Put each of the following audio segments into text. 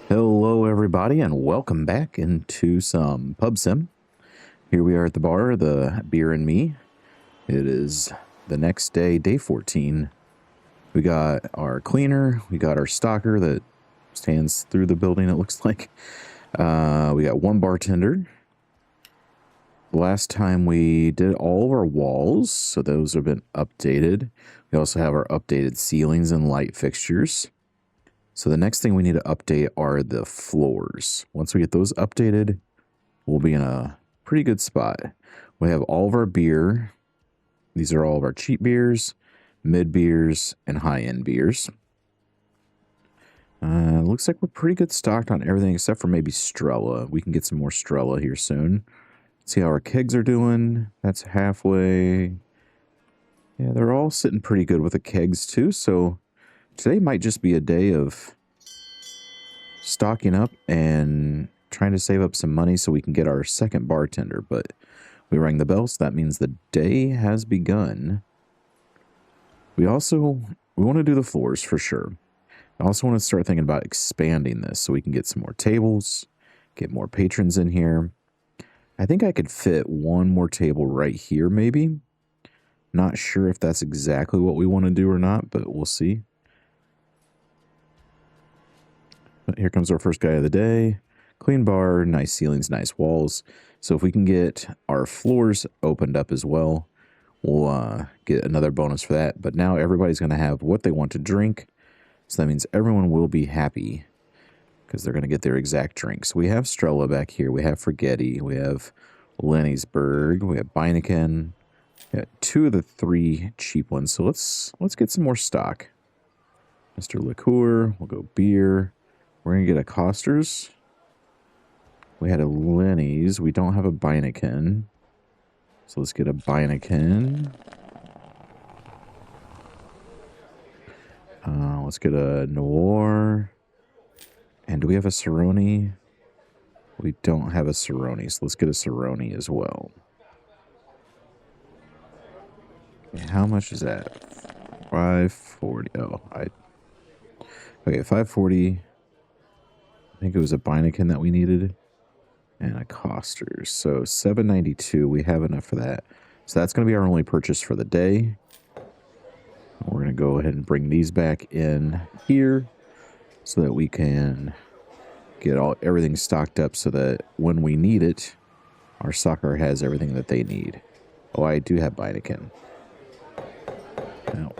Hello, everybody, and welcome back into some pub sim. Here we are at the bar, the BeerMe. It is the next day, day 14. We got our cleaner, we got our stalker that stands through the building, it looks like. We got one bartender. Last time we did all of our walls, so those have been updated. We also have our updated ceilings and light fixtures. So the next thing we need to update are the floors. Once we get those updated, we'll be in a pretty good spot. We have all of our beer. These are all of our cheap beers, mid beers, and high-end beers. Looks like we're pretty good stocked on everything except for maybe Strella. We can get some more Strella here soon. See how our kegs are doing. That's halfway. Yeah, they're all sitting pretty good with the kegs too, so today might just be a day of stocking up and trying to save up some money so we can get our second bartender. But we rang the bell, so that means the day has begun. We want to do the floors for sure. I also want to start thinking about expanding this so we can get some more tables, get more patrons in here. I think I could fit one more table right here maybe. Not sure if that's exactly what we want to do or not, but we'll see. Here comes our first guy of the day. Clean bar, nice ceilings, nice walls. So if we can get our floors opened up as well, we'll get another bonus for that. But now everybody's going to have what they want to drink. So that means everyone will be happy because they're going to get their exact drinks. We have Strella back here. We have Forgetti. We have Lennisburg. We have Beineken. We got two of the three cheap ones. So let's get some more stock. Mr. Liqueur. We'll go beer. We're going to get a Costers. We had a Lenny's. We don't have a Beineken. So let's get a Beineken. Let's get a Noir. And do we have a Cerrone? We don't have a Cerrone, so let's get a Cerrone as well. Okay, how much is that? 540. Oh, okay, 540. I think it was a Beineken that we needed. And a Costers. So 792. We have enough for that. So that's going to be our only purchase for the day. We're going to go ahead and bring these back in here so that we can get everything stocked up so that when we need it, our soccer has everything that they need. Oh, I do have Beineken. Now,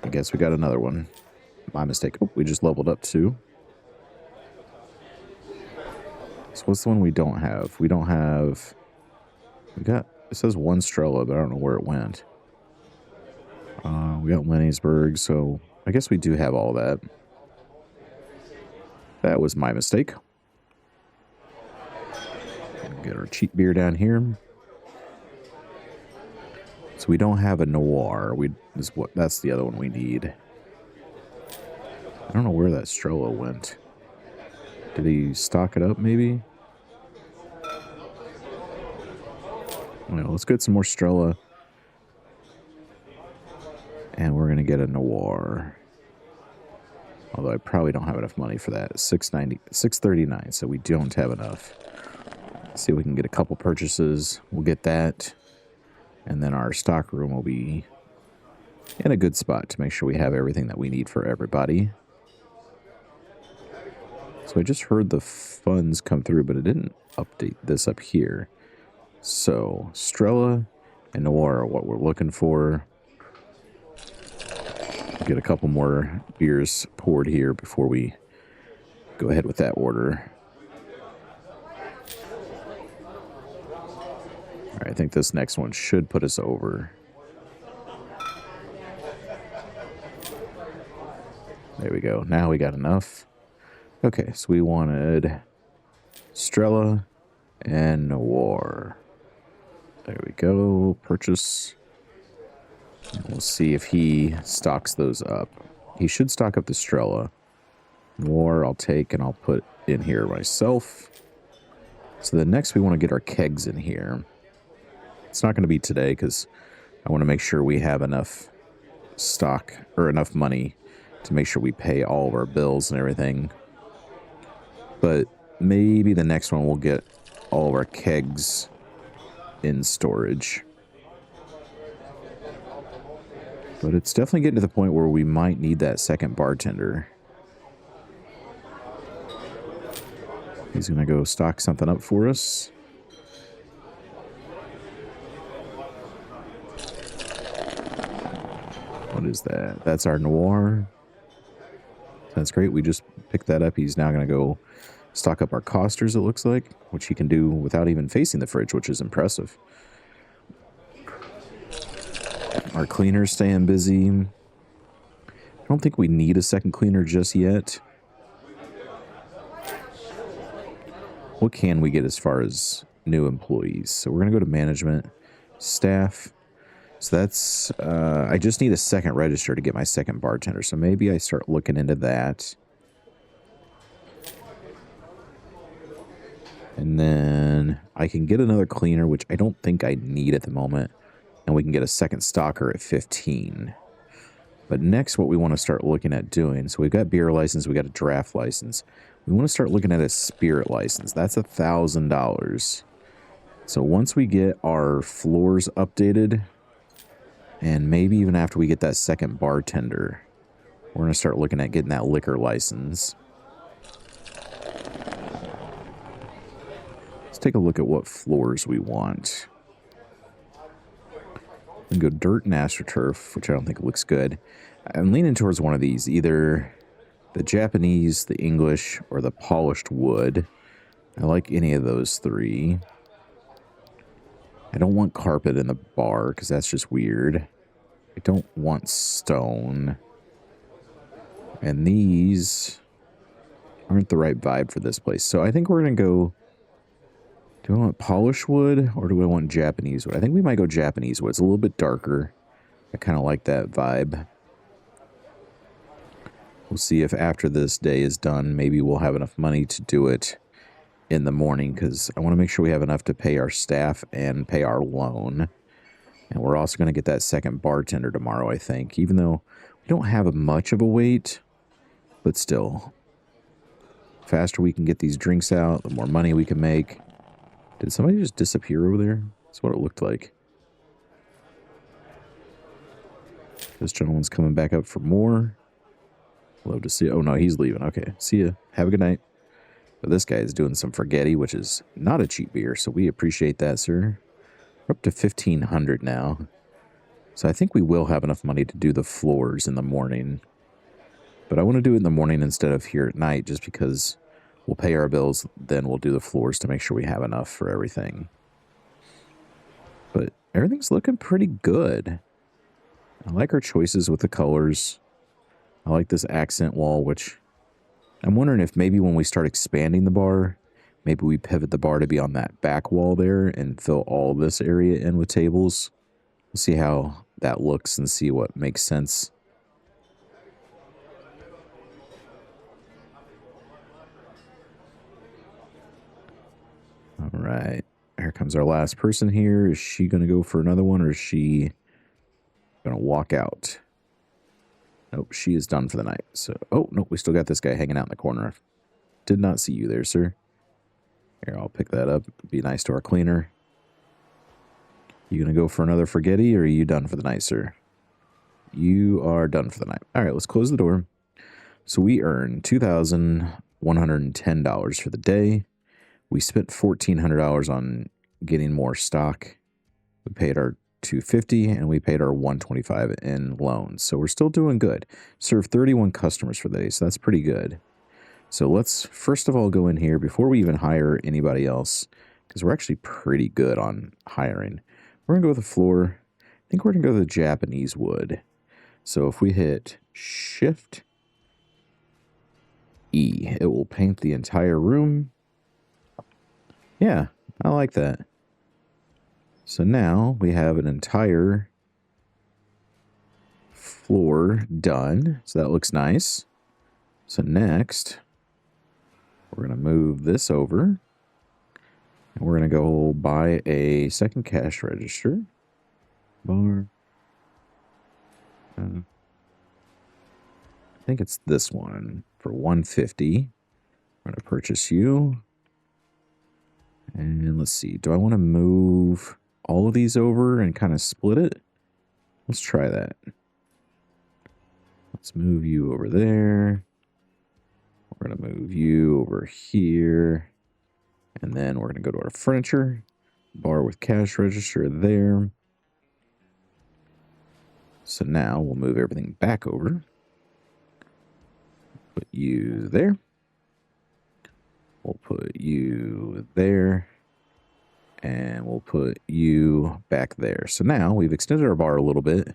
I guess we got another one. My mistake. Oh, we just leveled up 2. So what's the one we don't have? We don't have... it says one Strella, but I don't know where it went. We got Lennisburg, so I guess we do have all that. That was my mistake. Get our cheap beer down here. So we don't have a Noir. That's the other one we need. I don't know where that Strella went. Did he stock it up maybe? Well, let's get some more Strella. And we're going to get a Noir. Although I probably don't have enough money for that. $6.39, so we don't have enough. Let's see if we can get a couple purchases. We'll get that. And then our stock room will be in a good spot to make sure we have everything that we need for everybody. So I just heard the funds come through, but it didn't update this up here. So Strella and Noir are what we're looking for. Get a couple more beers poured here before we go ahead with that order. All right, I think this next one should put us over. There we go. Now we got enough. Okay, so we wanted Strella and Noir. There we go. Purchase. And we'll see if he stocks those up. He should stock up the Strella. Noir I'll take and I'll put in here myself. So then next we want to get our kegs in here. It's not going to be today because I want to make sure we have enough stock or enough money to make sure we pay all of our bills and everything. But maybe the next one we'll get all of our kegs in storage. But it's definitely getting to the point where we might need that second bartender. He's going to go stock something up for us. What is that? That's our noir. That's great. We just picked that up. He's now going to go stock up our costers, it looks like, which he can do without even facing the fridge, which is impressive. Our cleaner's staying busy. I don't think we need a second cleaner just yet. What can we get as far as new employees? So we're going to go to management, staff. So that's, I just need a second register to get my second bartender. So maybe I start looking into that. And then I can get another cleaner, which I don't think I need at the moment. And we can get a second stocker at 15. But next, what we want to start looking at doing, so we've got beer license, we got a draft license. We want to start looking at a spirit license. That's $1,000. So once we get our floors updated, and maybe even after we get that second bartender, we're going to start looking at getting that liquor license. Let's take a look at what floors we want. We can go dirt and astroturf, which I don't think looks good. I'm leaning towards one of these, either the Japanese, the English, or the polished wood. I like any of those three. I don't want carpet in the bar, because that's just weird. I don't want stone. And these aren't the right vibe for this place. So I think we're going to go... Do I want polished wood, or do I want Japanese wood? I think we might go Japanese wood. It's a little bit darker. I kind of like that vibe. We'll see if after this day is done, maybe we'll have enough money to do it in the morning, because I want to make sure we have enough to pay our staff and pay our loan. And we're also going to get that second bartender tomorrow, I think, even though we don't have much of a wait, but still. The faster we can get these drinks out, the more money we can make. Did somebody just disappear over there? That's what it looked like. This gentleman's coming back up for more. Love to see it. Oh, no, he's leaving. Okay, see ya. Have a good night. But this guy is doing some Forgetti, which is not a cheap beer, so we appreciate that, sir. We're up to 1,500 now. So I think we will have enough money to do the floors in the morning. But I want to do it in the morning instead of here at night, just because we'll pay our bills, then we'll do the floors to make sure we have enough for everything. But everything's looking pretty good. I like our choices with the colors. I like this accent wall, which I'm wondering if maybe when we start expanding the bar, maybe we pivot the bar to be on that back wall there and fill all this area in with tables. We'll see how that looks and see what makes sense. All right. Here comes our last person here. Is she going to go for another one, or is she going to walk out? Nope, she is done for the night. So, oh, nope, we still got this guy hanging out in the corner. Did not see you there, sir. Here, I'll pick that up. Be nice to our cleaner. You going to go for another Forgetti, or are you done for the night, sir? You are done for the night. All right, let's close the door. So we earned $2,110 for the day. We spent $1,400 on getting more stock. We paid our $250 and we paid our $125 in loans. So we're still doing good. Served 31 customers for the day, so that's pretty good. So let's first of all go in here before we even hire anybody else, because we're actually pretty good on hiring. We're going to go with the floor. I think we're going to go with the Japanese wood. So if we hit Shift E, it will paint the entire room. Yeah, I like that. So now we have an entire floor done. So that looks nice. So next, we're going to move this over. And we're going to go buy a second cash register. Bar. I think it's this one for $150. We're going to purchase you. And let's see. Do I want to move all of these over and kind of split it? Let's try that. Let's move you over there. We're going to move you over here. And then we're going to go to our furniture. Bar with cash register there. So now we'll move everything back over. Put you there. We'll put you there. And we'll put you back there. So now we've extended our bar a little bit.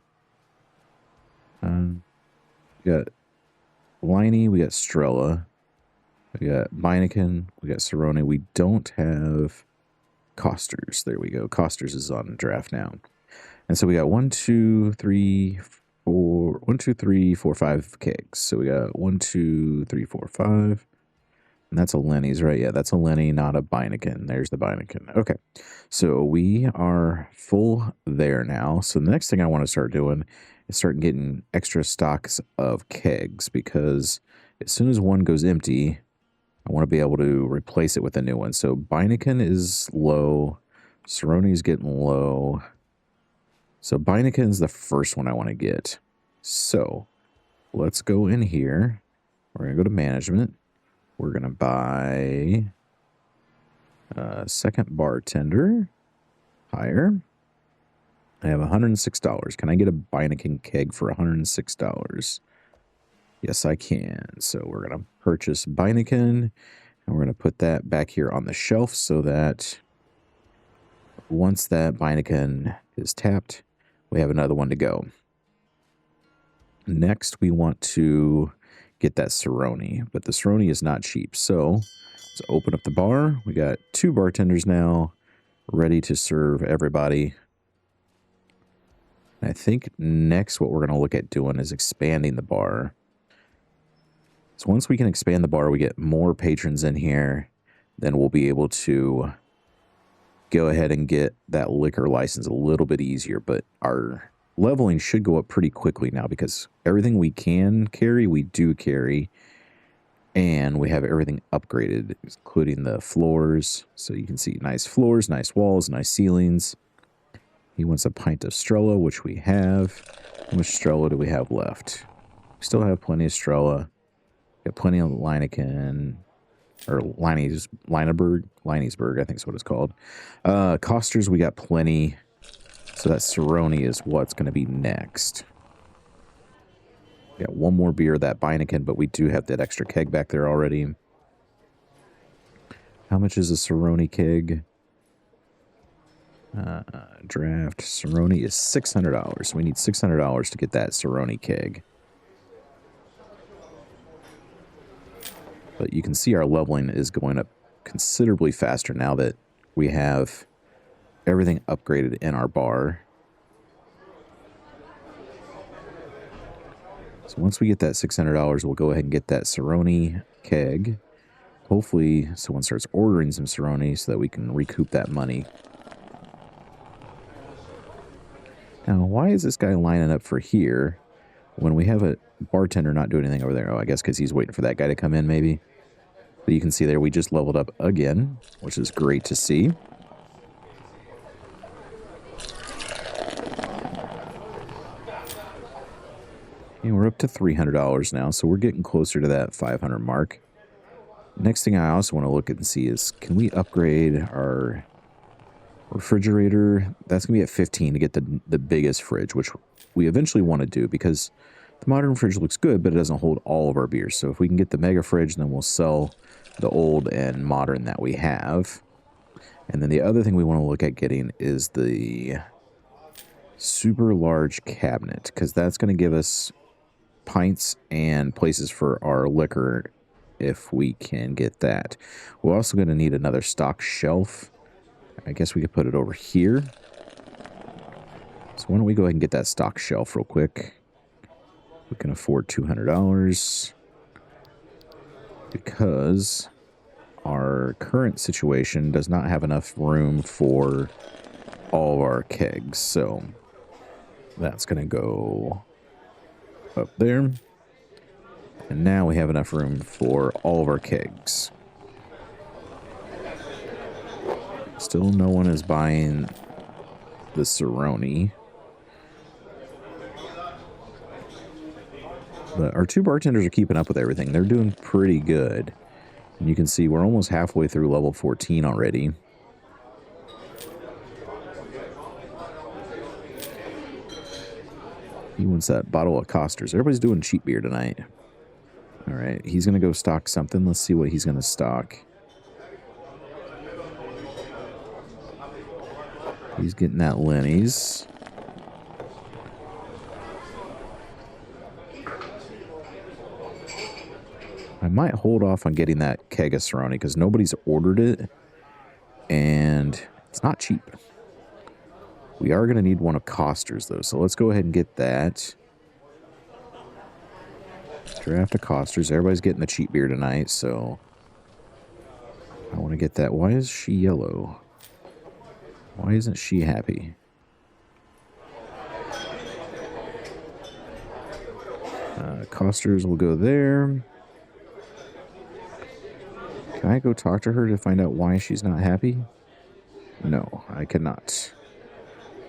We got Liney, we got Strella, we got Beineken, we got Cerrone. We don't have Costers. There we go. Costers is on draft now. And so we got 1, 2, 3, 4, 1, 2, 3, 4, 5 kegs. So we got 1, 2, 3, 4, 5. And that's a Lenny's, right? Yeah, that's a Lenny, not a Beineken. There's the Beineken. Okay. So we are full there now. So the next thing I want to start doing is start getting extra stocks of kegs, because as soon as one goes empty, I want to be able to replace it with a new one. So Beineken is low. Cerrone is getting low. So Beineken is the first one I want to get. So let's go in here. We're going to go to management. We're going to buy a second bartender. Hire. I have $106. Can I get a Beineken keg for $106? Yes, I can. So we're going to purchase Beineken, and we're going to put that back here on the shelf so that once that Beineken is tapped, we have another one to go. Next, we want to get that Cerrone, but the Cerrone is not cheap. So let's open up the bar. We got 2 bartenders now ready to serve everybody. And I think next what we're going to look at doing is expanding the bar. So once we can expand the bar, we get more patrons in here, then we'll be able to go ahead and get that liquor license a little bit easier. But our leveling should go up pretty quickly now, because everything we can carry, we do carry. And we have everything upgraded, including the floors. So you can see nice floors, nice walls, nice ceilings. He wants a pint of Strella, which we have. How much Strella do we have left? We still have plenty of Strella. Got plenty of Leineken, or Leinesburg, I think is what it's called. Costers, we got plenty. So that Cerrone is what's going to be next. We got one more beer, that Beineken, but we do have that extra keg back there already. How much is a Cerrone keg? Draft Cerrone is $600. We need $600 to get that Cerrone keg. But you can see our leveling is going up considerably faster now that we have everything upgraded in our bar. So once we get that $600, we'll go ahead and get that Cerrone keg. Hopefully someone starts ordering some Cerrone so that we can recoup that money. Now, why is this guy lining up for here when we have a bartender not doing anything over there? Oh, I guess because he's waiting for that guy to come in, maybe. But you can see there we just leveled up again, which is great to see. And we're up to $300 now, so we're getting closer to that 500 mark. Next thing I also want to look at and see is, can we upgrade our refrigerator? That's going to be at 15 to get the biggest fridge, which we eventually want to do, because the modern fridge looks good, but it doesn't hold all of our beers. So if we can get the mega fridge, then we'll sell the old and modern that we have. And then the other thing we want to look at getting is the super large cabinet, because that's going to give us pints and places for our liquor if we can get that. We're also going to need another stock shelf. I guess we could put it over here. So why don't we go ahead and get that stock shelf real quick. We can afford $200 because our current situation does not have enough room for all of our kegs. So that's going to go up there. And now we have enough room for all of our kegs. Still no one is buying the Cerrone. But our two bartenders are keeping up with everything. They're doing pretty good. And you can see we're almost halfway through level 14 already. He wants that bottle of Costers. Everybody's doing cheap beer tonight. All right, he's going to go stock something. Let's see what he's going to stock. He's getting that Lenny's. I might hold off on getting that keg of Cerrone because nobody's ordered it. And it's not cheap. We are going to need one of Costers, though. So let's go ahead and get that. Draft of Costers. Everybody's getting the cheap beer tonight, so I want to get that. Why is she yellow? Why isn't she happy? Costers will go there. Can I go talk to her to find out why she's not happy? No, I cannot.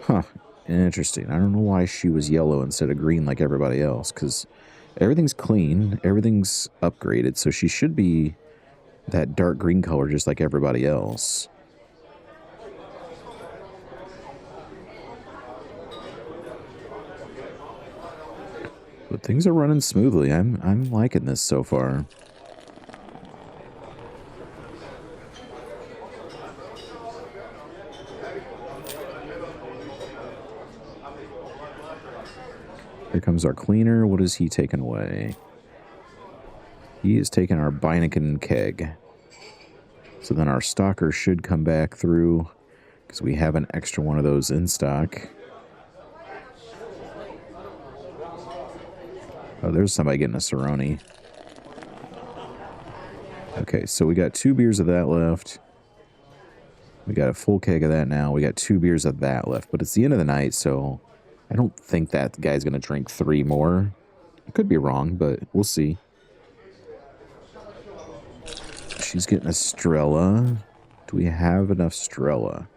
Huh. Interesting. I don't know why she was yellow instead of green like everybody else, because everything's clean, everything's upgraded, so she should be that dark green color just like everybody else. But things are running smoothly. I'm liking this so far. Here comes our cleaner. What is he taking away? He is taking our Beineken keg. So then our stocker should come back through because we have an extra one of those in stock. Oh, there's somebody getting a Cerrone. Okay, so we got 2 beers of that left. We got a full keg of that now. We got 2 beers of that left. But it's the end of the night, so I don't think that guy's going to drink 3 more. I could be wrong, but we'll see. She's getting a Strella. Do we have enough Strella?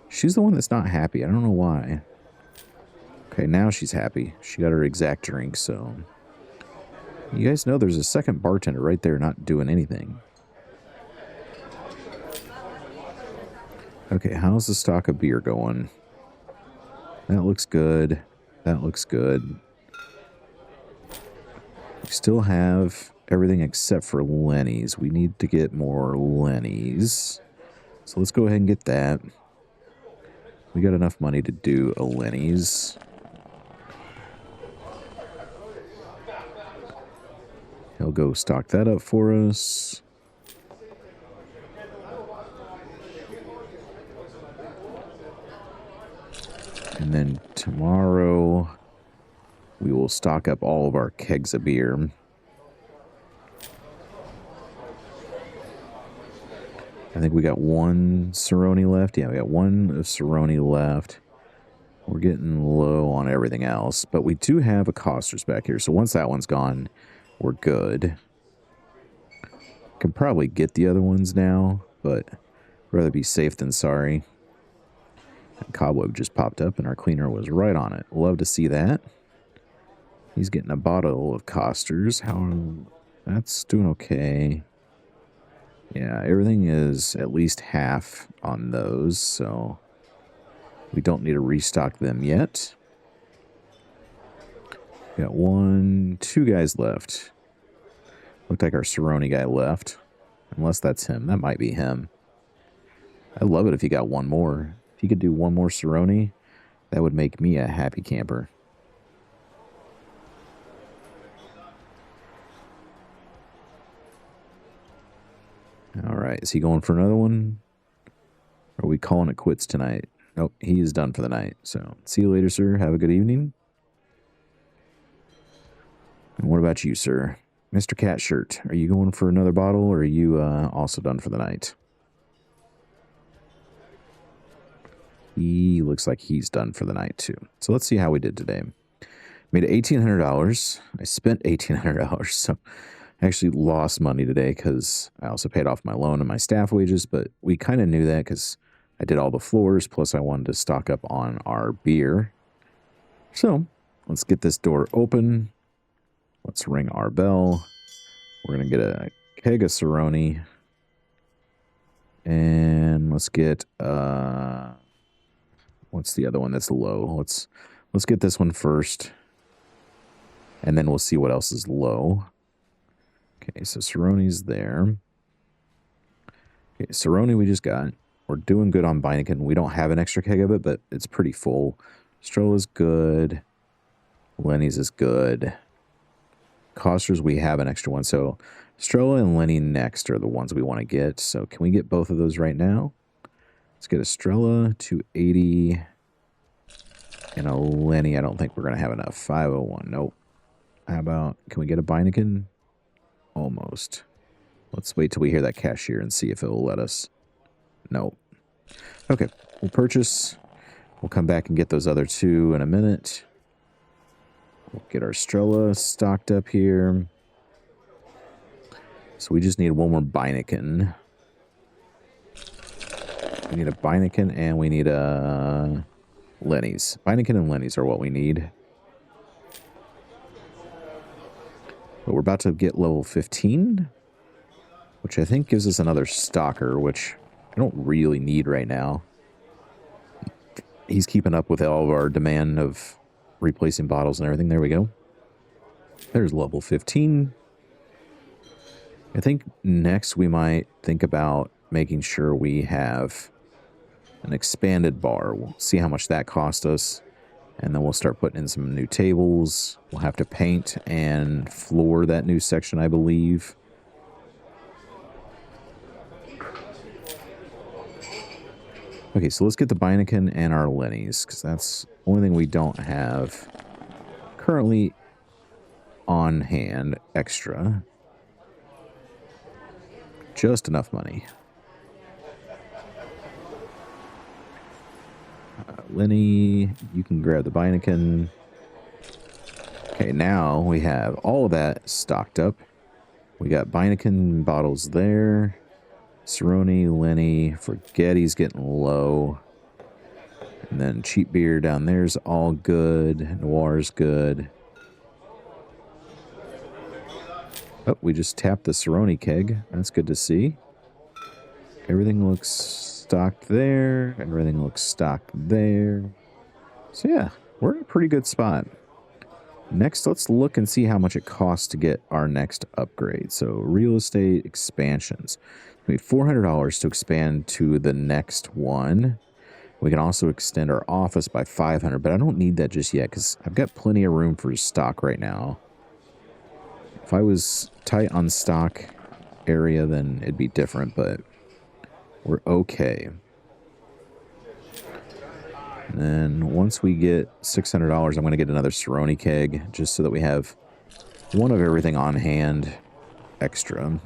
She's the one that's not happy. I don't know why. Okay, now she's happy. She got her exact drink, so... You guys know there's a second bartender right there not doing anything. Okay, how's the stock of beer going? That looks good. That looks good. We still have everything except for Lenny's. We need to get more Lenny's. So let's go ahead and get that. We got enough money to do a Lenny's. He'll go stock that up for us. And then tomorrow, we will stock up all of our kegs of beer. I think we got 1 Cerrone left. Yeah, we got 1 of Cerrone left. We're getting low on everything else. But we do have a Costers back here. So once that one's gone, we're good. Can probably get the other ones now, but rather be safe than sorry. And Cobweb just popped up and our cleaner was right on it. Love to see that. He's getting a bottle of Costers. That's doing okay. Yeah, everything is at least half on those, so we don't need to restock them yet. We got 2 guys left. Looked like our Cerrone guy left. Unless that's him. That might be him. I'd love it if he got 1 more. If he could do 1 more Cerrone, that would make me a happy camper. All right. Is he going for another one? Or are we calling it quits tonight? Nope. He is done for the night. So see you later, sir. Have a good evening. And what about you, sir? Mr. Cat Shirt, are you going for another bottle, or are you also done for the night? He looks like he's done for the night, too. So let's see how we did today. Made $1,800. I spent $1,800, so I actually lost money today because I also paid off my loan and my staff wages, but we kind of knew that because I did all the floors, plus I wanted to stock up on our beer. So let's get this door open. Let's ring our bell. We're going to get a keg of Cerrone. And let's get, what's the other one that's low? Let's get this one first. And then we'll see what else is low. Okay, so Cerrone's there. Okay, Cerrone we just got. We're doing good on Beineken. We don't have an extra keg of it, but it's pretty full. Strolla's good. Lenny's is good. Costers, we have an extra one. So Strolla and Lenny next are the ones we want to get. So can we get both of those right now? Let's get a Strolla, 280. And a Lenny, I don't think we're going to have enough. 501, nope. How about, can we get a Beineken? Almost. Let's wait till we hear that cashier and see if it'll let us. Nope. Okay, we'll purchase. We'll come back and get those other two in a minute. We'll get our Strolla stocked up here. So we just need one more Beineken. We need a Beineken and we need a Lenny's. Beineken and Lenny's are what we need. But we're about to get level 15, which I think gives us another stocker, which I don't really need right now. He's keeping up with all of our demand of replacing bottles and everything. There we go. There's level 15. I think next we might think about making sure we have an expanded bar. We'll see how much that cost us. And then we'll start putting in some new tables. We'll have to paint and floor that new section, I believe. Okay, so let's get the Beineken and our Lenny's, because that's the only thing we don't have currently on hand extra. Just enough money. Lenny, you can grab the Beineken. Okay, now we have all of that stocked up. We got Beineken bottles there. Cerrone, Lenny, forget he's getting low. And then cheap beer down there's all good. Noir's good. Oh, we just tapped the Cerrone keg. That's good to see. Everything looks stocked there. Everything looks stocked there. So yeah, we're in a pretty good spot. Next, let's look and see how much it costs to get our next upgrade. So real estate expansions. We need $400 to expand to the next one. We can also extend our office by $500, but I don't need that just yet because I've got plenty of room for stock right now. If I was tight on stock area, then it'd be different, but we're okay. And then once we get $600, I'm going to get another Cerrone keg just so that we have one of everything on hand extra.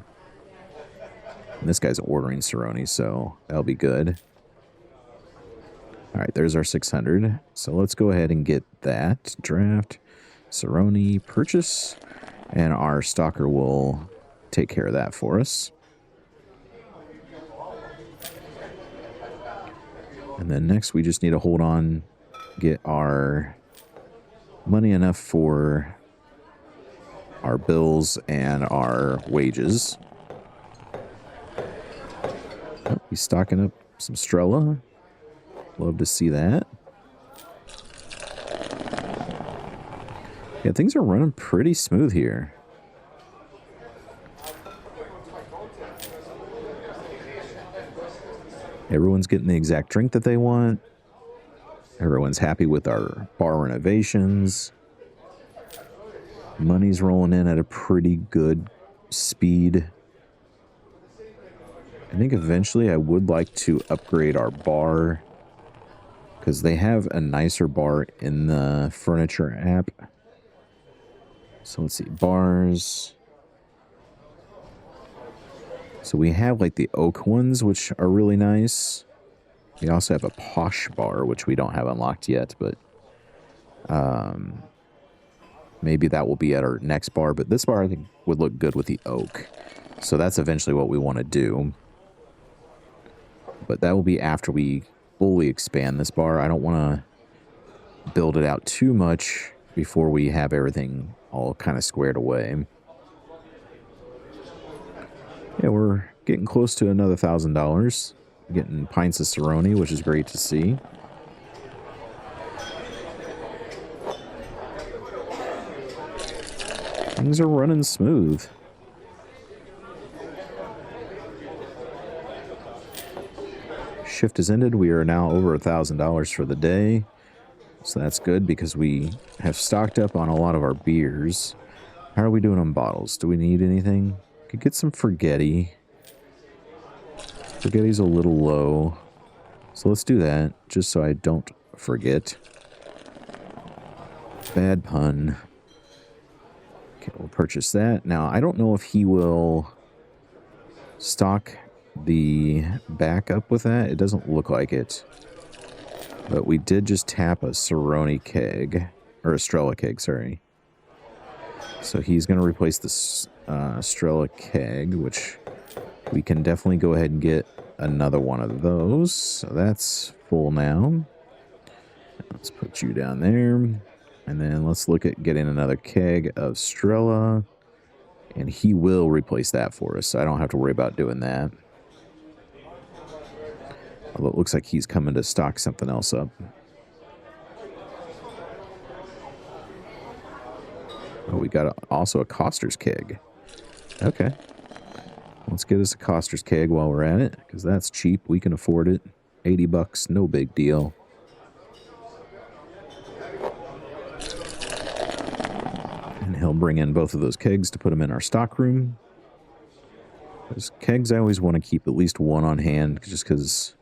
And this guy's ordering Cerrone, so that'll be good. All right, there's our 600. So let's go ahead and get that. Draft, Cerrone, purchase, and our stocker will take care of that for us. And then next we just need to hold on, get our money enough for our bills and our wages. Oh, he's stocking up some Strolla. Love to see that. Yeah, things are running pretty smooth here. Everyone's getting the exact drink that they want. Everyone's happy with our bar renovations. Money's rolling in at a pretty good speed. I think eventually I would like to upgrade our bar because they have a nicer bar in the furniture app. So let's see, bars. So we have like the oak ones, which are really nice. We also have a posh bar, which we don't have unlocked yet, but maybe that will be at our next bar. But this bar, I think, would look good with the oak. So that's eventually what we want to do. But that will be after we fully expand this bar. I don't want to build it out too much before we have everything all kind of squared away. Yeah, we're getting close to another $1,000. Getting pints of Cerrone, which is great to see. Things are running smooth. Shift has ended. We are now over $1,000 for the day. So that's good because we have stocked up on a lot of our beers. How are we doing on bottles? Do we need anything? Could get some Forgetti. Forgetti's a little low. So let's do that, just so I don't forget. Bad pun. Okay, we'll purchase that. Now, I don't know if he will stock the backup with that. It doesn't look like it. But we did just tap a Cerrone keg. Or a Strella keg, sorry. So he's going to replace the Strella keg, which we can definitely go ahead and get another one of those. So that's full now. Let's put you down there. And then let's look at getting another keg of Strella. And he will replace that for us. So I don't have to worry about doing that. Although it looks like he's coming to stock something else up. Oh, we got also a Coster's keg. Okay. Let's get us a Coster's keg while we're at it, because that's cheap. We can afford it. $80, no big deal. And he'll bring in both of those kegs to put them in our stock room. Those kegs, I always want to keep at least one on hand, just because,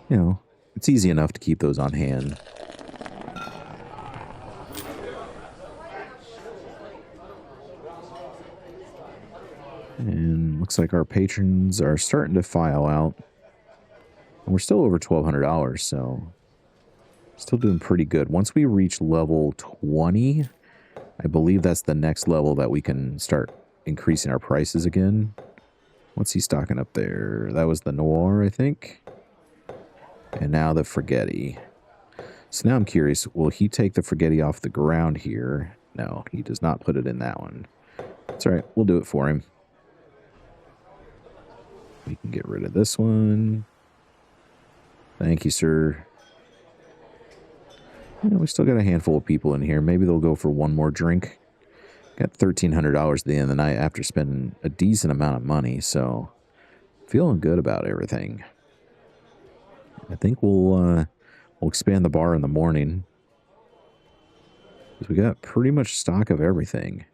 you know, it's easy enough to keep those on hand. And looks like our patrons are starting to file out. And we're still over $1,200, so still doing pretty good. Once we reach level 20, I believe that's the next level that we can start increasing our prices again. What's he stocking up there? That was the Noir, I think. And now the Forgetti. So now I'm curious, will he take the Forgetti off the ground here? No, he does not put it in that one. It's all right. We'll do it for him. We can get rid of this one. Thank you, sir. Yeah, we still got a handful of people in here. Maybe they'll go for one more drink. Got $1,300 at the end of the night after spending a decent amount of money, so feeling good about everything. I think we'll expand the bar in the morning, because we got pretty much stock of everything.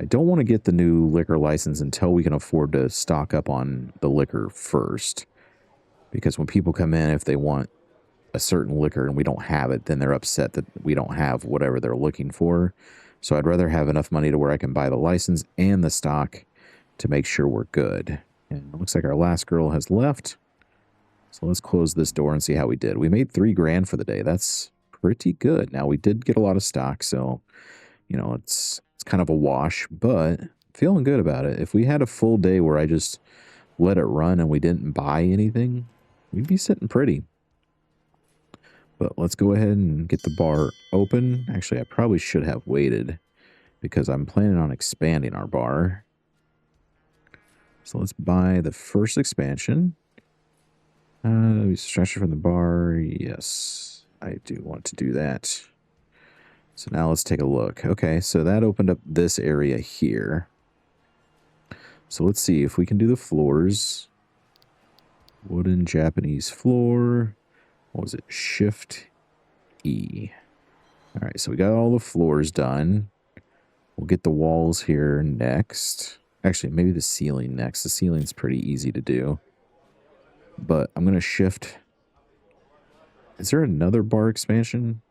I don't want to get the new liquor license until we can afford to stock up on the liquor first. Because when people come in, if they want a certain liquor and we don't have it, then they're upset that we don't have whatever they're looking for. So I'd rather have enough money to where I can buy the license and the stock to make sure we're good. And it looks like our last girl has left. So let's close this door and see how we did. We made $3,000 for the day. That's pretty good. Now, we did get a lot of stock, so, you know, it's kind of a wash, but feeling good about it. If we had a full day where I just let it run and we didn't buy anything, we'd be sitting pretty. But let's go ahead and get the bar open. Actually, I probably should have waited because I'm planning on expanding our bar. So let's buy the first expansion. We stretch it from the bar. Yes, I do want to do that. So now let's take a look. Okay, so that opened up this area here. So let's see if we can do the floors. Wooden Japanese floor. What was it? Shift E. All right, so we got all the floors done. We'll get the walls here next. Actually, maybe the ceiling next. The ceiling's pretty easy to do. But I'm going to shift. Is there another bar expansion?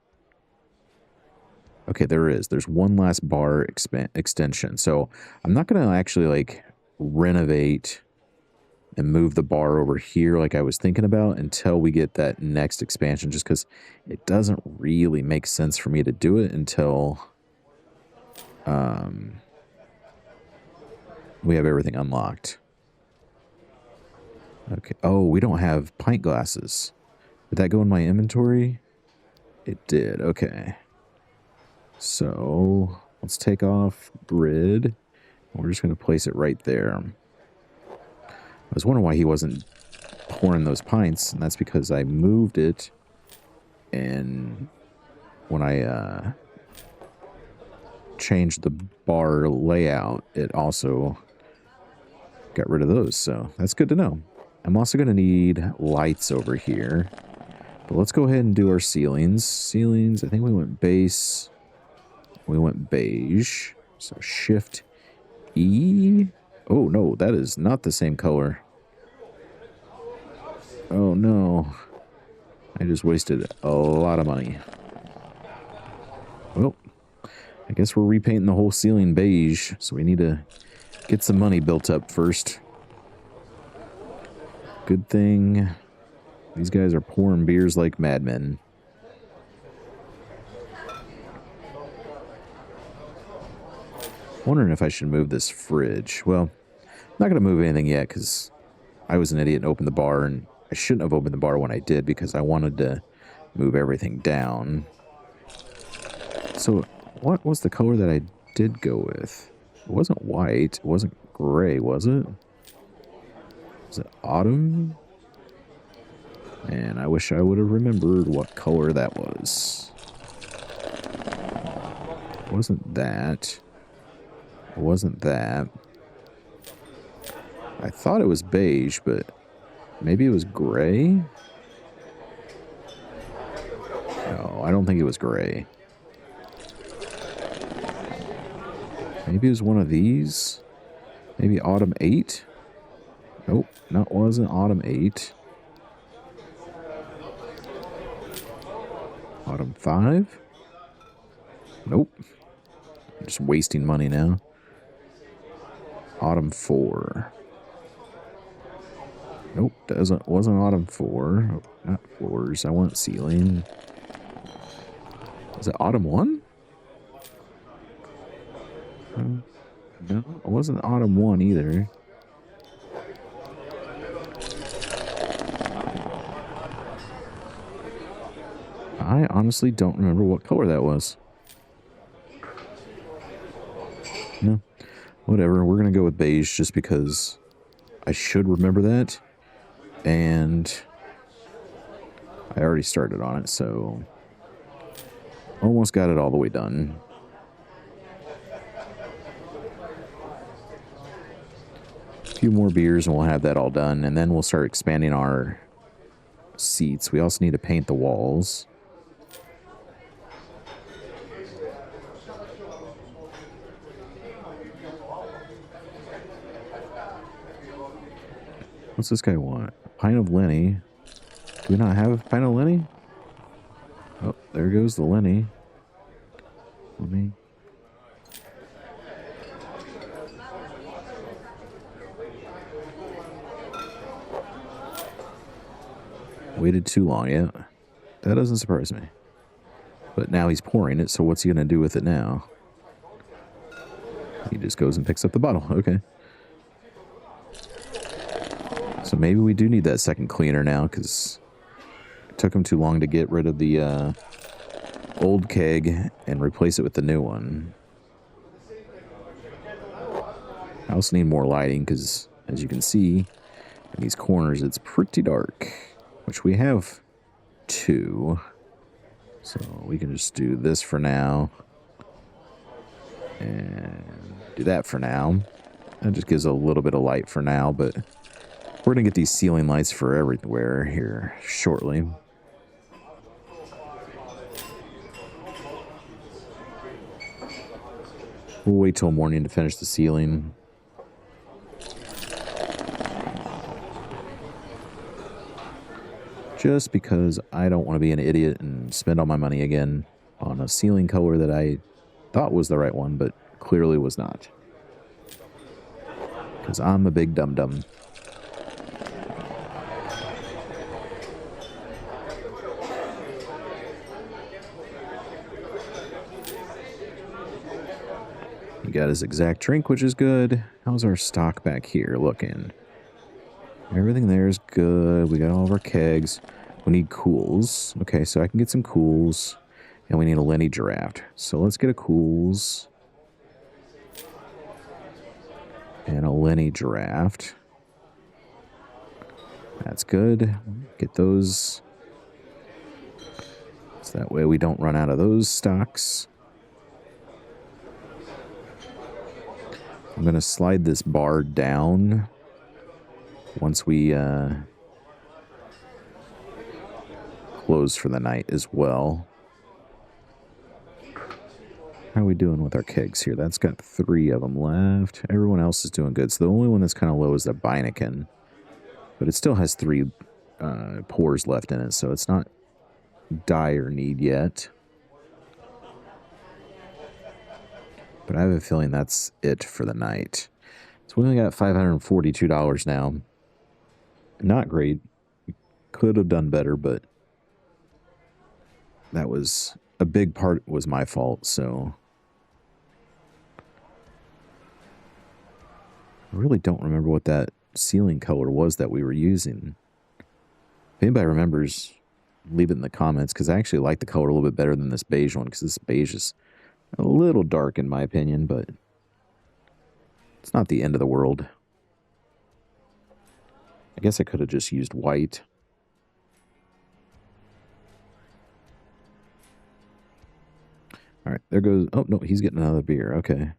Okay, there is. There's one last bar extension. So I'm not going to actually like renovate and move the bar over here like I was thinking about until we get that next expansion, just because it doesn't really make sense for me to do it until we have everything unlocked. Okay. Oh, we don't have pint glasses. Did that go in my inventory? It did. Okay. So let's take off grid. We're just going to place it right there. I was wondering why he wasn't pouring those pints, and that's because I moved it. And when I changed the bar layout, it also got rid of those. So that's good to know. I'm also going to need lights over here. But let's go ahead and do our ceilings. Ceilings, I think we went base. We went beige. So shift E. Oh, no, that is not the same color. Oh, no. I just wasted a lot of money. Well, I guess we're repainting the whole ceiling beige. So we need to get some money built up first. Good thing these guys are pouring beers like madmen. Wondering if I should move this fridge. Well, I'm not going to move anything yet because I was an idiot and opened the bar, and I shouldn't have opened the bar when I did because I wanted to move everything down. So what was the color that I did go with? It wasn't white. It wasn't gray, was it? Was it autumn? And I wish I would have remembered what color that was. It wasn't that. It wasn't that. I thought it was beige, but maybe it was gray? No, I don't think it was gray. Maybe it was one of these? Maybe Autumn 8? Nope, that wasn't Autumn 8. Autumn 5? Nope. I'm just wasting money now. Autumn 4. Nope, wasn't Autumn 4. Oh, not floors. I want ceiling. Was it Autumn 1? No, it wasn't Autumn 1 either. I honestly don't remember what color that was. No, whatever. We're going to go with beige just because I should remember that. And I already started on it, so almost got it all the way done. A few more beers and we'll have that all done. And then we'll start expanding our seats. We also need to paint the walls. What's this guy want? Pint of Lenny. Do we not have a pint of Lenny? Oh, there goes the Lenny. Let me. Waited too long, yeah. That doesn't surprise me. But now he's pouring it, so what's he going to do with it now? He just goes and picks up the bottle. Okay. So maybe we do need that second cleaner now, because it took him too long to get rid of the old keg and replace it with the new one. I also need more lighting, because as you can see, in these corners, it's pretty dark, which we have 2. So we can just do this for now, and do that for now. That just gives a little bit of light for now, but we're going to get these ceiling lights for everywhere here shortly. We'll wait till morning to finish the ceiling. Just because I don't want to be an idiot and spend all my money again on a ceiling color that I thought was the right one, but clearly was not. Because I'm a big dum-dum. He got his exact drink, which is good. How's our stock back here looking? Everything there is good. We got all of our kegs. We need cools. Okay, so I can get some cools. And we need a Lenny draft. So let's get a cools. And a Lenny draft. That's good. Get those. So that way we don't run out of those stocks. I'm going to slide this bar down once we close for the night as well. How are we doing with our kegs here? That's got 3 of them left. Everyone else is doing good. So the only one that's kind of low is the Beineken. But it still has 3 pours left in it, so it's not dire need yet. But I have a feeling that's it for the night. So we only got $542 now. Not great. We could have done better, but that was a big part was my fault, so I really don't remember what that ceiling color was that we were using. If anybody remembers, leave it in the comments, because I actually like the color a little bit better than this beige one, because this beige is a little dark in my opinion, but it's not the end of the world. I guess I could have just used white. All right, there goes... Oh, no, he's getting another beer. Okay.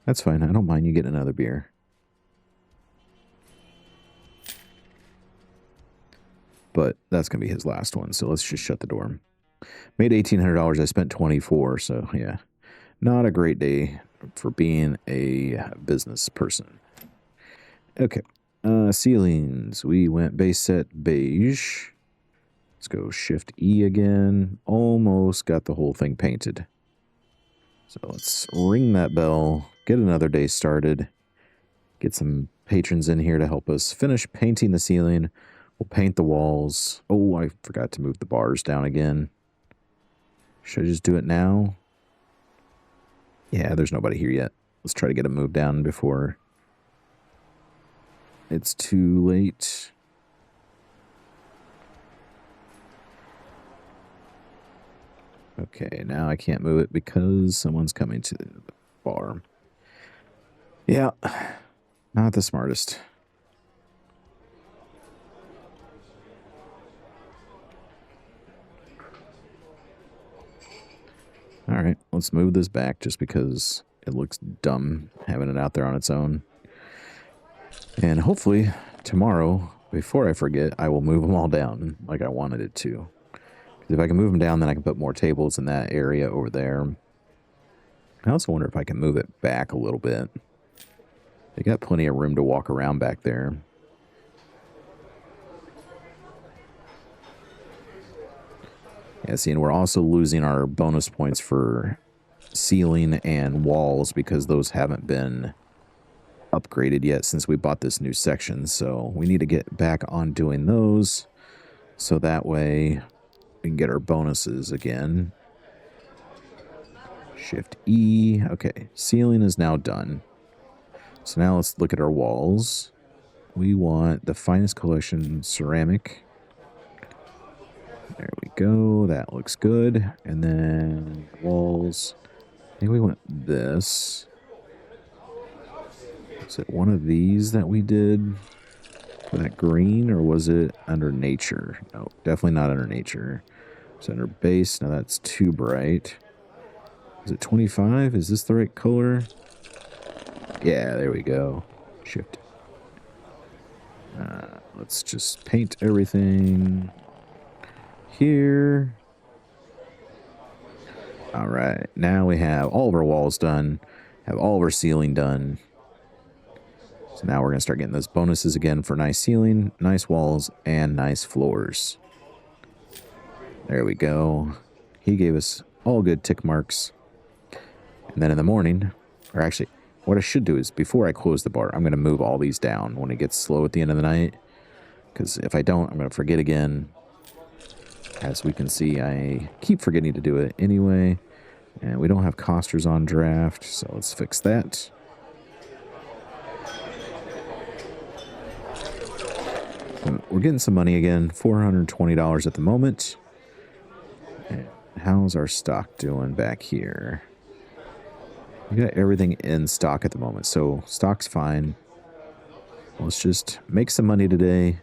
That's fine. I don't mind you getting another beer. But that's going to be his last one, so let's just shut the door. Made $1,800. I spent $24, so yeah. Not a great day for being a business person. Okay. Ceilings. We went base set beige. Let's go Shift E again. Almost got the whole thing painted. So let's ring that bell. Get another day started. Get some patrons in here to help us finish painting the ceiling. We'll paint the walls. Oh, I forgot to move the bars down again. Should I just do it now? Yeah, there's nobody here yet. Let's try to get them moved down before it's too late. Okay, now I can't move it because someone's coming to the bar. Yeah, not the smartest. All right, let's move this back just because it looks dumb having it out there on its own. And hopefully tomorrow, before I forget, I will move them all down like I wanted it to. Because if I can move them down, then I can put more tables in that area over there. I also wonder if I can move it back a little bit. They got plenty of room to walk around back there. Yeah, see, and we're also losing our bonus points for ceiling and walls because those haven't been upgraded yet since we bought this new section. So we need to get back on doing those so that way we can get our bonuses again. Shift E. Okay, ceiling is now done. So now let's look at our walls. We want the finest collection ceramic. There we go. That looks good. And then walls. I think we want this. Is it one of these that we did for that green, or was it under nature? No, definitely not under nature. It's under base. Now that's too bright. Is it 25? Is this the right color? Yeah, there we go. Shift. Let's just paint everything here. All right, now we have all of our walls done, have all of our ceiling done. So now we're going to start getting those bonuses again for nice ceiling, nice walls, and nice floors. There we go. He gave us all good tick marks. And then in the morning, or actually, what I should do is before I close the bar, I'm going to move all these down when it gets slow at the end of the night. Because if I don't, I'm going to forget again. As we can see, I keep forgetting to do it anyway. And we don't have costers on draft, so let's fix that. we're getting some money again. $420 at the moment. And how's our stock doing back here? We got everything in stock at the moment, so stock's fine. Let's just make some money today.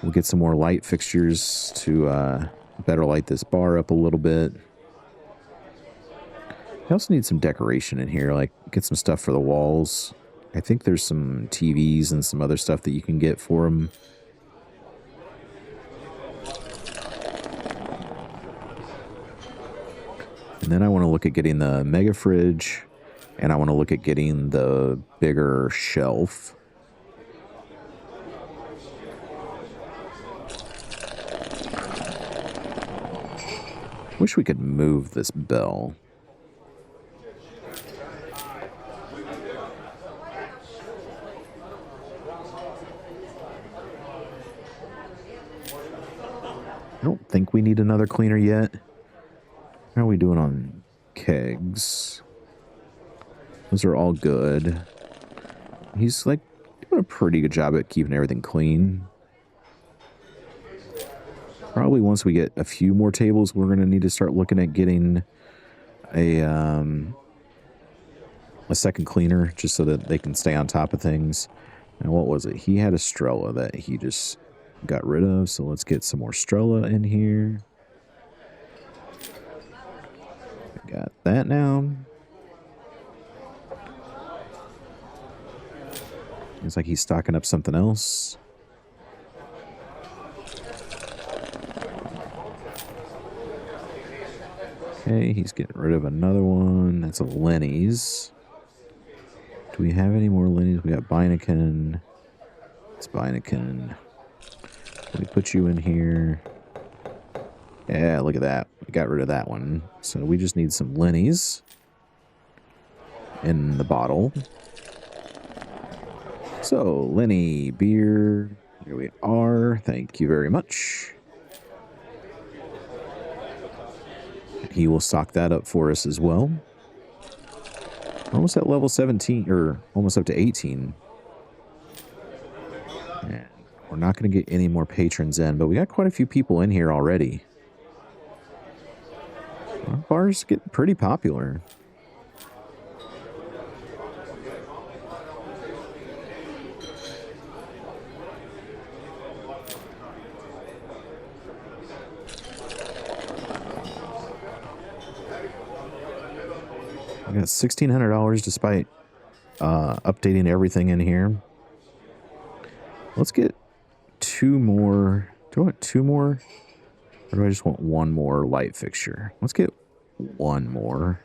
We'll get some more light fixtures to better light this bar up a little bit. I also need some decoration in here, like get some stuff for the walls. I think there's some TVs and some other stuff that you can get for them. And then I want to look at getting the mega fridge, and I want to look at getting the bigger shelf. Wish we could move this bell. I don't think we need another cleaner yet. How are we doing on kegs? Those are all good. He's like doing a pretty good job at keeping everything clean. Probably once we get a few more tables, we're going to need to start looking at getting a second cleaner just so that they can stay on top of things. And what was it? He had a Strella that he just got rid of, so let's get some more Strella in here. Got that now. Looks like he's stocking up something else. Okay, he's getting rid of another one. That's a Lenny's. Do we have any more Lenny's? We got Beineken. It's Beineken. Let me put you in here. Yeah, look at that. We got rid of that one. So we just need some Lenny's in the bottle. So, Lenny beer. Here we are. Thank you very much. He will stock that up for us as well. We're almost at level 17, or almost up to 18. And we're not going to get any more patrons in, but we got quite a few people in here already. Our bar's getting pretty popular. I got $1,600 despite updating everything in here. Let's get two more. Do I want two more? Or do I just want one more light fixture? Let's get one more.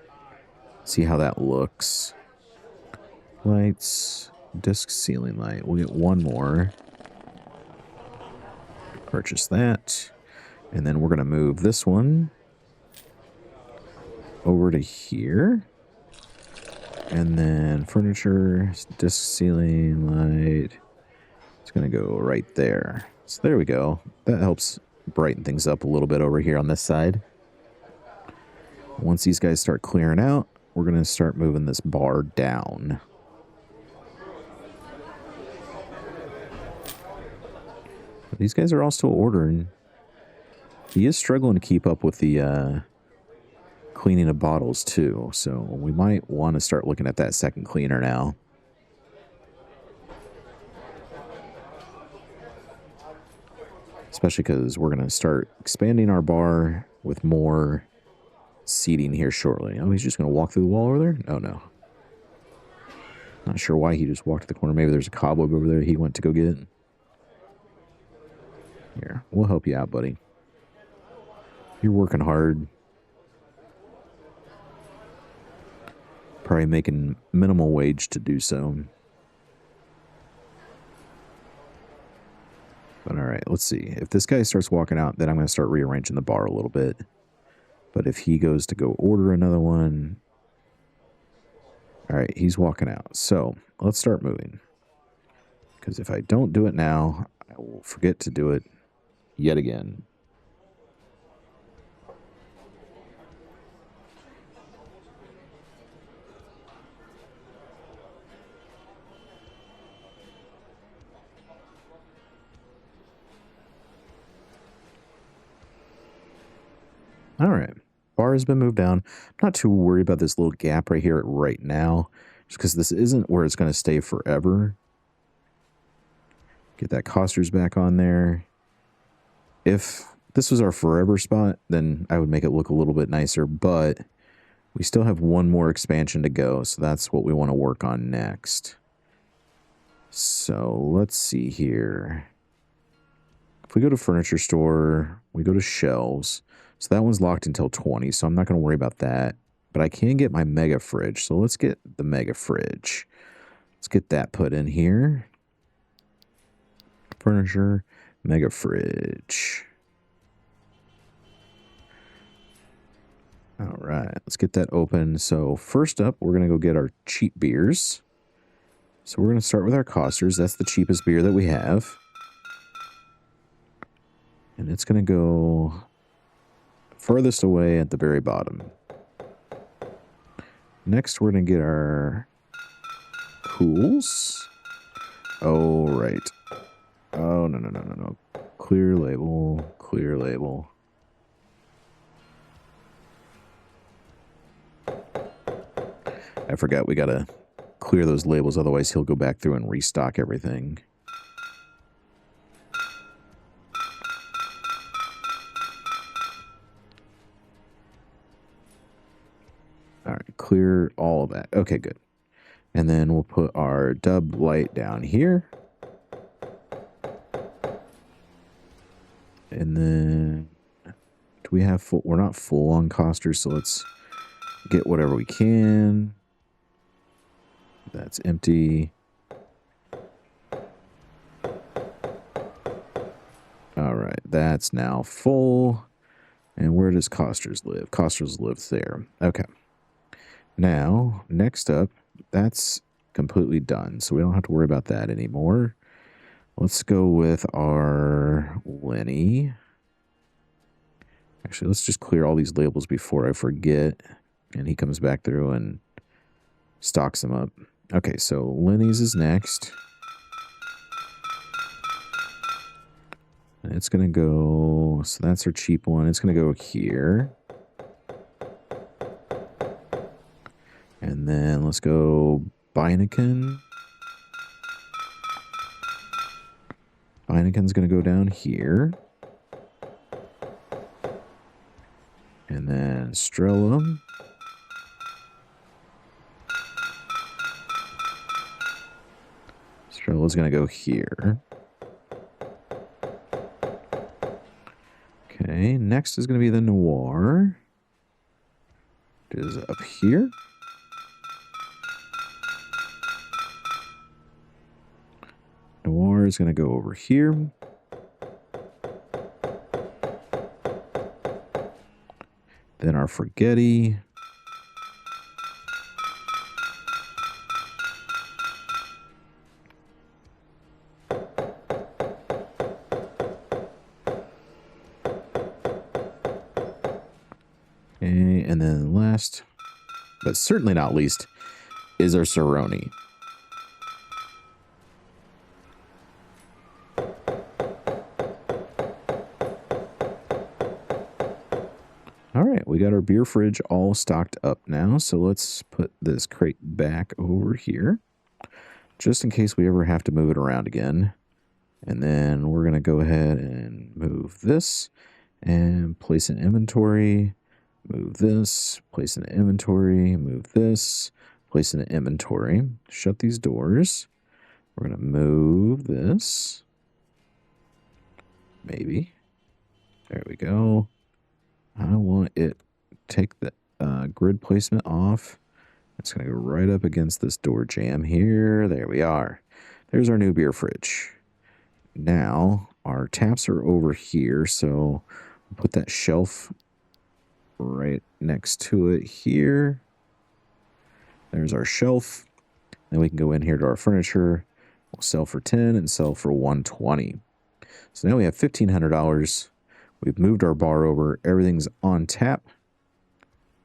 See how that looks. Lights. Disc ceiling light. We'll get one more. Purchase that. And then we're going to move this one over to here. And then furniture, disc ceiling light. It's going to go right there. So there we go. That helps brighten things up a little bit over here on this side. Once these guys start clearing out, we're going to start moving this bar down. These guys are all still ordering. He is struggling to keep up with the cleaning of bottles too, so we might want to start looking at that second cleaner now. Especially because we're going to start expanding our bar with more seating here shortly. Oh, he's just going to walk through the wall over there? Oh, no. Not sure why he just walked to the corner. Maybe there's a cobweb over there he went to go get. Here, we'll help you out, buddy. You're working hard. Probably making minimal wage to do so. But all right, let's see. If this guy starts walking out, then I'm going to start rearranging the bar a little bit. But if he goes to go order another one... All right, he's walking out. So let's start moving. Because if I don't do it now, I will forget to do it yet again. All right. Bar has been moved down. I'm not too worried about this little gap right here right now, just because this isn't where it's going to stay forever. Get that costers back on there. If this was our forever spot, then I would make it look a little bit nicer, but we still have one more expansion to go, so that's what we want to work on next. So let's see here. If we go to furniture store, we go to shelves. So that one's locked until 20, so I'm not going to worry about that. But I can get my mega fridge, so let's get the mega fridge. Let's get that put in here. Furniture, mega fridge. All right, let's get that open. So first up, we're going to go get our cheap beers. So we're going to start with our costers. That's the cheapest beer that we have. And it's going to go furthest away at the very bottom. Next, we're going to get our cools. Oh, right. Oh, no. Clear label, clear label. I forgot we got to clear those labels, otherwise he'll go back through and restock everything. All right, clear all of that. Okay, good. And then we'll put our dub light down here. And then, do we have full? We're not full on costers, so let's get whatever we can. That's empty. All right, that's now full. And where does costers live? Costers lives there. Okay. Now, next up, that's completely done, so we don't have to worry about that anymore. Let's go with our Lenny. Actually, let's just clear all these labels before I forget. And he comes back through and stocks them up. Okay, so Lenny's is next. And it's going to go... So that's our cheap one. It's going to go here. And then let's go Beineken. Heineken's going to go down here. And then Strella. Strella's going to go here. Okay, next is going to be the Noir. It is up here. Noir is going to go over here. Then our Forgetti. Okay, and then last, but certainly not least, is our Cerrone. All right, we got our beer fridge all stocked up now, so let's put this crate back over here, just in case we ever have to move it around again. And then we're going to go ahead and move this and place an inventory, move this, place an inventory, move this, place an inventory, shut these doors. We're going to move this, maybe. There we go. I want it, take the grid placement off. It's going to go right up against this door jamb here. There we are. There's our new beer fridge. Now, our taps are over here, so we'll put that shelf right next to it here. There's our shelf. Then we can go in here to our furniture. We'll sell for 10 and sell for 120. So now we have $1,500. We've moved our bar over. Everything's on tap.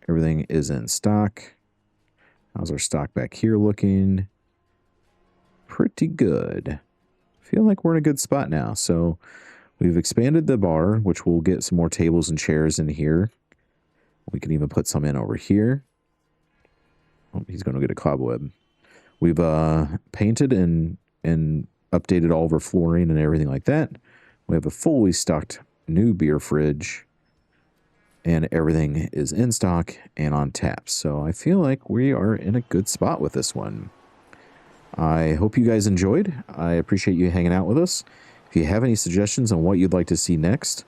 Everything is in stock. How's our stock back here looking? Pretty good. Feel like we're in a good spot now. So we've expanded the bar, which will get some more tables and chairs in here. We can even put some in over here. Oh, he's going to get a cobweb. We've painted and updated all of our flooring and everything like that. We have a fully stocked new beer fridge, and everything is in stock and on tap. So I feel like we are in a good spot with this one. I hope you guys enjoyed. I appreciate you hanging out with us. If you have any suggestions on what you'd like to see next,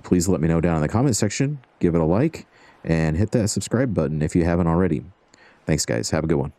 please let me know down in the comment section. Give it a like and hit that subscribe button if you haven't already. Thanks, guys. Have a good one.